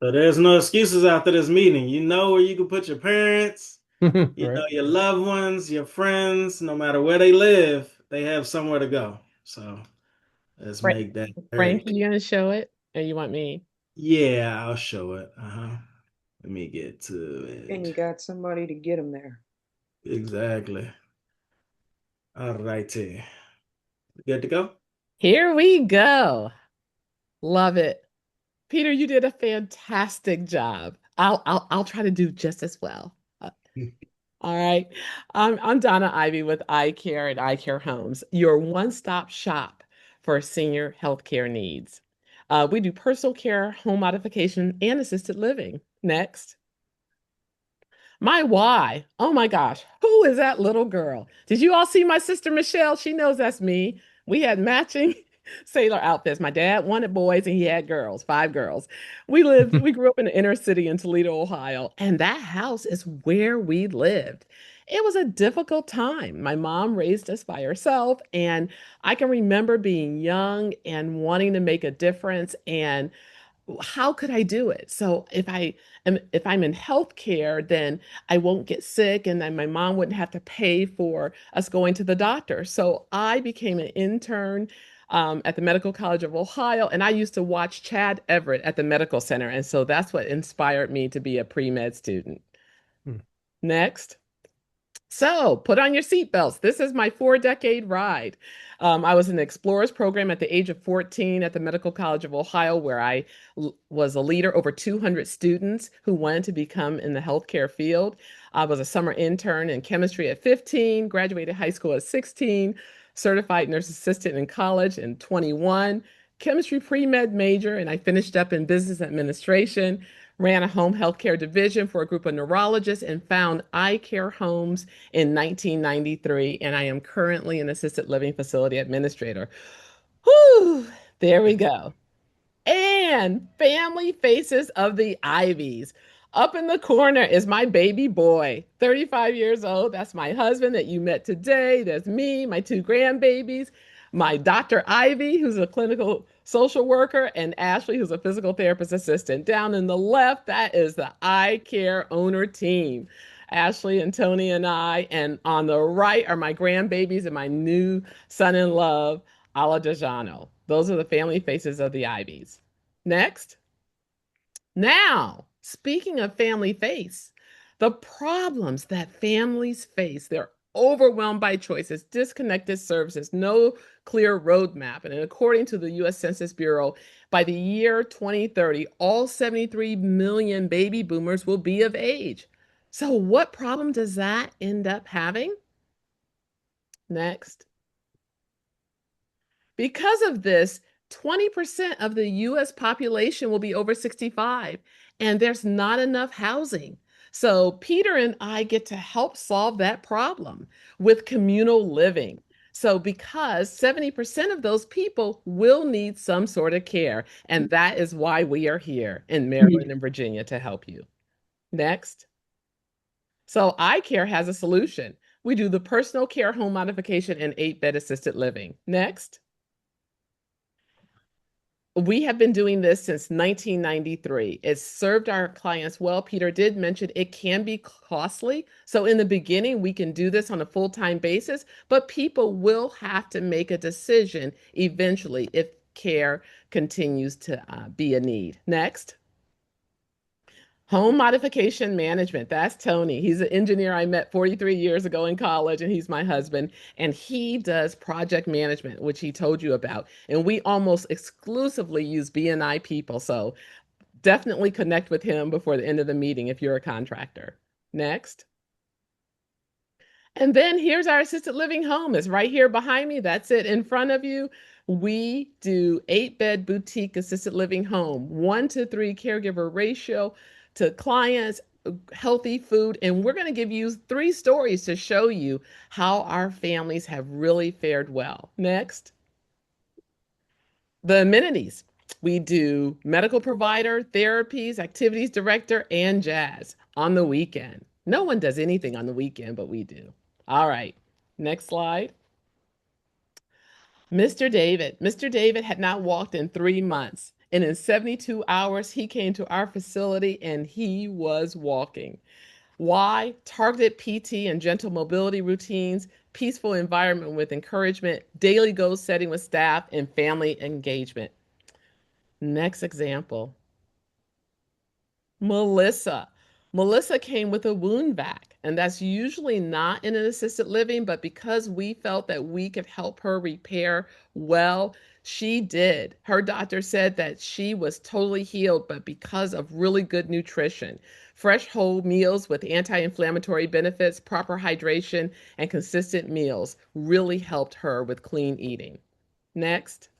So there's no excuses after this meeting. You know where you can put your parents, Right. your loved ones, your friends, no matter where they live, they have somewhere to go. So let's Frank, make that very Frank, clear. you gonna show it? Or you want me? Yeah, I'll show it. Let me get to And it. you got somebody to get them there. Exactly. All righty. Good to go? Here we go. Love it. Peter, you did a fantastic job. I'll try to do just as well. All right. I'm Donna Ivey with iCare and iCare Homes, your one-stop shop for senior healthcare needs. We do personal care, home modification, and assisted living. Next. My why. Oh my gosh. Who is that little girl? Did you all see my sister Michelle? She knows that's me. We had matching sailor outfits. My dad wanted boys and he had girls, five girls. We grew up in the inner city in Toledo, Ohio, and that house is where we lived. It was a difficult time. My mom raised us by herself, and I can remember being young and wanting to make a difference and how could I do it? So if I'm in healthcare, then I won't get sick and then my mom wouldn't have to pay for us going to the doctor. So I became an intern at the Medical College of Ohio, and I used to watch Chad Everett at the medical center. And so that's what inspired me to be a pre-med student. Next. So put on your seatbelts. This is my 4 decade ride. I was in the Explorers program at the age of 14 at the Medical College of Ohio, where was a leader over 200 students who wanted to become in the healthcare field. I was a summer intern in chemistry at 15, graduated high school at 16, certified nurse assistant in college in 21, chemistry pre-med major, and I finished up in business administration, ran a home healthcare division for a group of neurologists, and found iCare Homes in 1993, and I am currently an assisted living facility administrator. Whew, there we go. And family faces of the Ivies. Up in the corner is my baby boy, 35 years old. That's my husband that you met today. There's me, my two grandbabies, my Dr. Ivy, who's a clinical social worker, and Ashley, who's a physical therapist assistant. Down in the left, that is the eye care owner team. Ashley and Tony and I. And on the right are my grandbabies and my new son in love, Ala Dejano. Those are the family faces of the Ivies. Next. Now, speaking of family face, the problems that families face, they're overwhelmed by choices, disconnected services, no clear roadmap. And according to the US Census Bureau, by the year 2030, all 73 million baby boomers will be of age. So, what problem does that end up having? Next. Because of this, 20% of the US population will be over 65, and there's not enough housing. So, Peter and I get to help solve that problem with communal living. So, because 70% of those people will need some sort of care, and that is why we are here in Maryland and Virginia to help you. Next. So, iCare has a solution. We do the personal care home modification and 8-bed assisted living. Next. We have been doing this since 1993. It's served our clients well. Peter did mention it can be costly. So, in the beginning, we can do this on a full time basis, but people will have to make a decision eventually if care continues to be a need. Next. Home modification management. That's Tony. He's an engineer I met 43 years ago in college, and he's my husband. And he does project management, which he told you about. And we almost exclusively use BNI people. So definitely connect with him before the end of the meeting if you're a contractor. Next. And then here's our assisted living home. It's right here behind me. That's it in front of you. We do 8-bed boutique assisted living home, 1-to-3 caregiver ratio to clients, healthy food. And we're going to give you 3 stories to show you how our families have really fared well. Next. The amenities. We do medical provider, therapies, activities director, and jazz on the weekend. No one does anything on the weekend, but we do. All right, next slide. Mr. David. Mr. David had not walked in 3 months. And in 72 hours, he came to our facility and he was walking. Why? Targeted PT and gentle mobility routines, peaceful environment with encouragement, daily goal setting with staff, and family engagement. Next example. Melissa. Melissa came with a wound vac, and that's usually not in an assisted living, but because we felt that we could help her repair well, she did. Her doctor said that she was totally healed, but because of really good nutrition, fresh whole meals with anti-inflammatory benefits, proper hydration, and consistent meals really helped her with clean eating. Next.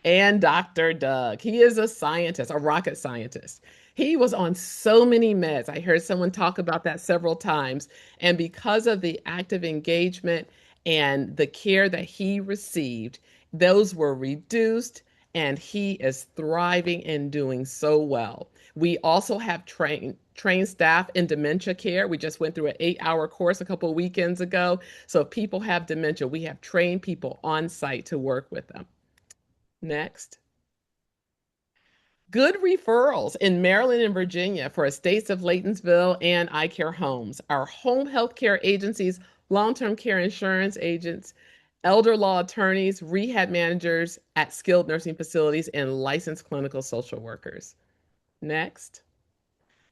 And Dr. Doug. He is a scientist, a rocket scientist. He was on so many meds. I heard someone talk about that several times. And because of the active engagement and the care that he received, those were reduced, and he is thriving and doing so well. We also have trained staff in dementia care. We just went through an 8-hour course a couple of weekends ago. So if people have dementia, we have trained people on site to work with them. Next. Good referrals in Maryland and Virginia for estates of Laytonsville and iCare homes. Our home health care agencies, long-term care insurance agents, elder law attorneys, rehab managers at skilled nursing facilities, and licensed clinical social workers. Next.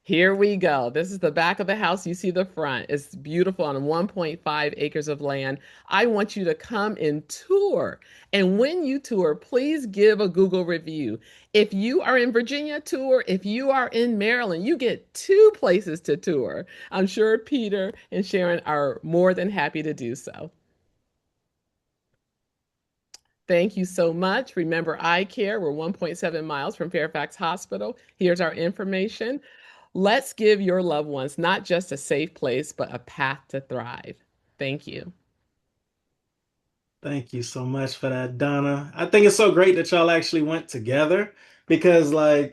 Here we go. This is the back of the house. You see the front. It's beautiful on 1.5 acres of land. I want you to come and tour. And when you tour, please give a Google review. If you are in Virginia, tour. If you are in Maryland, you get 2 places to tour. I'm sure Peter and Sharon are more than happy to do so. Thank you so much. Remember iCare, we're 1.7 miles from Fairfax Hospital. Here's our information. Let's give your loved ones not just a safe place, but a path to thrive. Thank you. Thank you so much for that, Donna. I think it's so great that y'all actually went together because, like,